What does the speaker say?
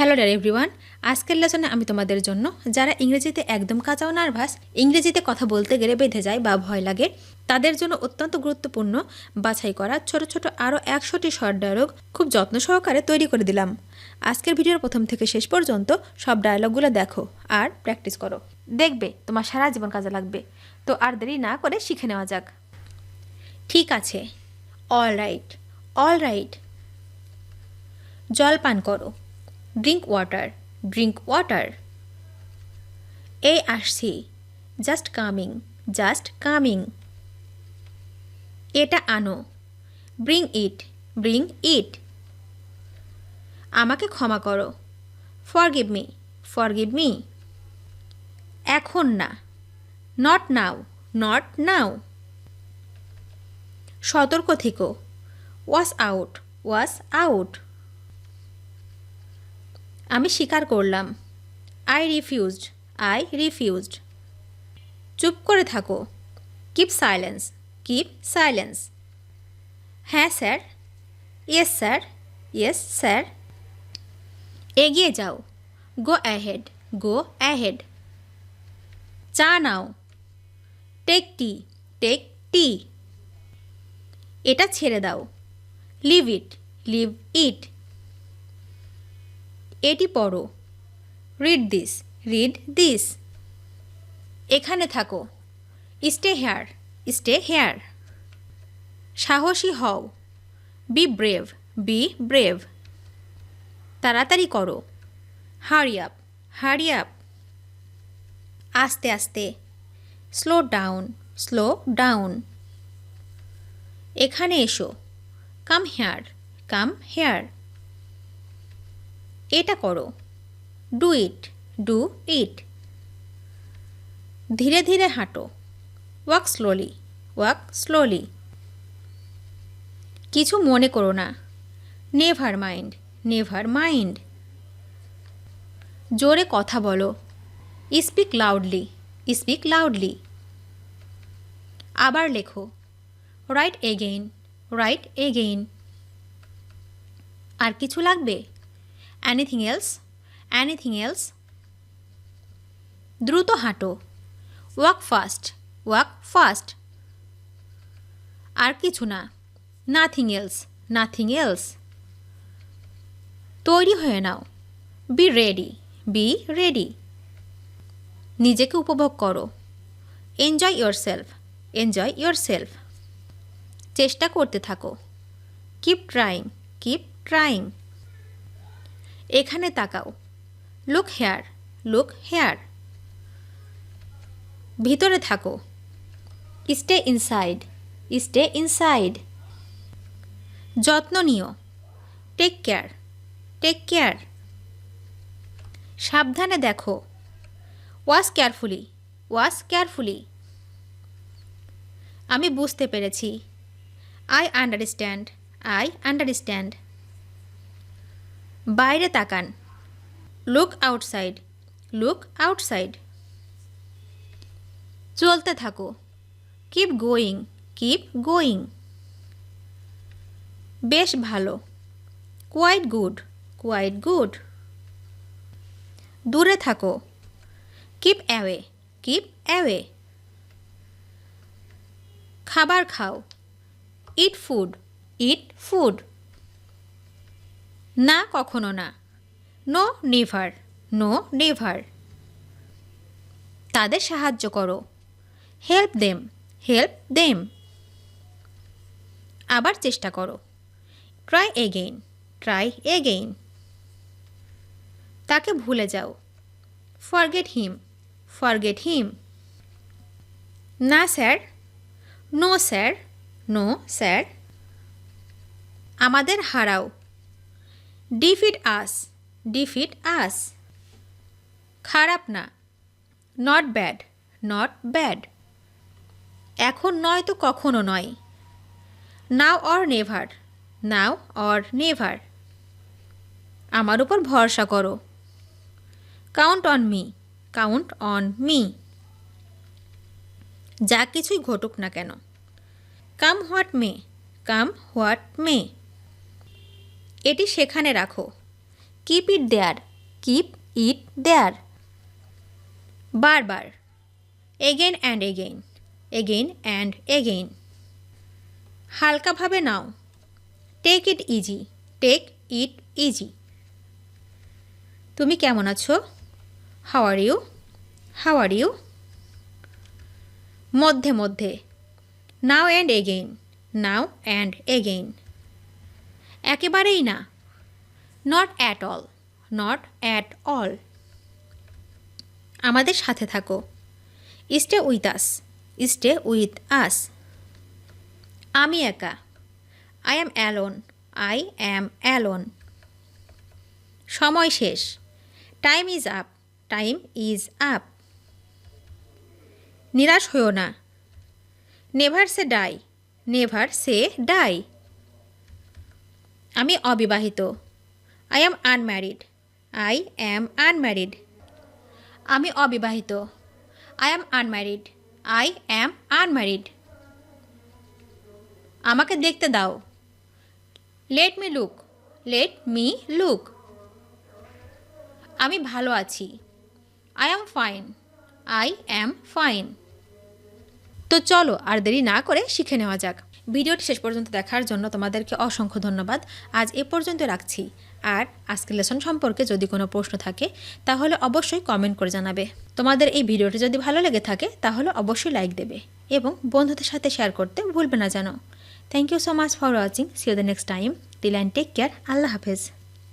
Hello dear everyone, আজকের লেসনে আমি তোমাদের জন্য যারা ইংরেজিতে একদম কাঁচাও নার্ভাস, ইংরেজিতে কথা বলতে গেলে বেঁধে যায় বা ভয় লাগে, তাদের জন্য অত্যন্ত গুরুত্বপূর্ণ বাছাই করা ছোট ছোট আরও 100টি শর্ট ডায়লগ খুব যত্ন সহকারে তৈরি করে দিলাম। আজকের ভিডিওর প্রথম থেকে শেষ পর্যন্ত সব ডায়লগগুলো দেখো আর প্র্যাকটিস করো, দেখবে তোমার সারা জীবন কাজে লাগবে। তো আর দেরি না করে শিখে নেওয়া যাক। ঠিক আছে, অল রাইট, অল রাইট। জল পান করো, ড্রিঙ্ক ওয়াটার, ড্রিঙ্ক ওয়াটার। এই আসছি, জাস্ট কামিং, জাস্ট কামিং। এটা আনো, ব্রিং ইট, ব্রিং ইট। আমাকে ক্ষমা করো, ফরগিভ মি, ফরগিভ মি। এখন না, নট নাও, নট নাও। সতর্ক থেকো, ওয়াচ আউট, ওয়াচ আউট। আমি স্বীকার করলাম, আই রিফিউজড, আই রিফিউজড। চুপ করে থাকো, কিপ সাইলেন্স, কিপ সাইলেন্স। হ্যাঁ sir, yes sir, yes sir. এগিয়ে যাও, গো অ্যাহেড, গো অ্যাহেড। চা নাও, টেক টি, টেক টি। এটা ছেড়ে দাও, লিভ ইট, লিভ ইট। এটি পড়ো, রিড দিস, রিড দিস। এখানে থাকো, স্টে হেয়ার, স্টে হেয়ার। সাহসী হও, বি ব্রেভ, বি ব্রেভ। তাড়াতাড়ি করো, হারি আপ, হারি আপ। আস্তে আস্তে, স্লো ডাউন, স্লো ডাউন। এখানে এসো, কাম হেয়ার, কাম হেয়ার। এটা করো, ডু ইট, ডু ইট। ধীরে ধীরে হাঁটো, ওয়াক স্লোলি, ওয়াক স্লোলি। কিছু মনে করো না, নেভার মাইন্ড, নেভার মাইন্ড। জোরে কথা বলো, স্পিক লাউডলি, স্পিক লাউডলি। আবার লেখো, রাইট এগেইন, রাইট এগেইন। আর কিছু লাগবে? Anything else, anything else. দ্রুত হাঁটো, ওয়াক ফাস্ট, ওয়াক ফাস্ট। আর কিছু না, নাথিং এলস, নাথিং এলস। তৈরি হয়ে নাও, বি রেডি, বি রেডি। নিজেকে উপভোগ করো, এনজয় ইয়োরসেলফ, এনজয় ইয়োরসেলফ। চেষ্টা করতে থাকো, কিপ ট্রাইং, কিপ ট্রাইং। এখানে তাকাও, লুক হেয়ার, লুক হেয়ার। ভিতরে থাকো, স্টে ইনসাইড, স্টে ইনসাইড। যত্ন নিও, টেক কেয়ার, টেক কেয়ার। সাবধানে দেখো, ওয়াচ কেয়ারফুলি, ওয়াচ কেয়ারফুলি। আমি বুঝতে পেরেছি, আই আন্ডারস্ট্যান্ড, আই আন্ডারস্ট্যান্ড। বাইরে তাকান, লুক আউটসাইড, লুক আউটসাইড। চলতে থাকো, কিপ গোয়িং, কিপ গোয়িং। বেশ ভালো, কোয়াইট গুড, কোয়াইট গুড। দূরে থাকো, কিপ অ্যাওয়ে, কিপ অ্যাওয়ে। খাবার খাও, ইট ফুড, ইট ফুড। না কখনো না, নো নেভার, নো নেভার। তাদের সাহায্য করো, হেল্প দেম, হেল্প দেম। আবার চেষ্টা করো, ট্রাই এগেইন, ট্রাই এগেইন। তাকে ভুলে যাও, ফরগেট হিম, ফরগেট হিম। না sir, no sir, no sir. আমাদের হারাও, ডিফিট আস, ডিফিট আস। খারাপ না, নট ব্যাড, নট ব্যাড। এখন নয় তো কখনো নয়, নাও or never, now or never. আমার উপর ভরসা করো, count on me, count on me. যা কিছুই ঘটুক না কেন, come what may, come what may. এটি সেখানে রাখো, keep it there, keep it there. বারবার, again and again, again and again. হালকাভাবে নাও, take it easy, take it easy. তুমি কেমন আছো? How are you? How are you? মধ্যে মধ্যে, now and again, now and again. একেবারেই না, not at all, not at all. আমাদের সাথে থাকো, stay with us, stay with us. আমি একা, I am alone, I am alone. সময় শেষ, time is up, time is up. নিরাশ হইও না, never say die, never say die. আমি অবিবাহিত, I am unmarried, I am unmarried. আমি অবিবাহিত, I am unmarried, I am unmarried. আমাকে দেখতে দাও, let me look, let me look. আমি ভালো আছি, I am fine, I am fine. তো চলো আর দেরি না করে শিখে নেওয়া যাক। ভিডিওটি শেষ পর্যন্ত দেখার জন্য তোমাদেরকে অসংখ্য ধন্যবাদ। আজ এ পর্যন্ত রাখছি। আর আজকের লেসন সম্পর্কে যদি কোনো প্রশ্ন থাকে তাহলে অবশ্যই কমেন্ট করে জানাবে। তোমাদের এই ভিডিওটি যদি ভালো লেগে থাকে তাহলে অবশ্যই লাইক দেবে এবং বন্ধুদের সাথে শেয়ার করতে ভুলবে না যেন। Thank you so much for watching. See you the next time. Till and take care. আল্লাহ হাফেজ।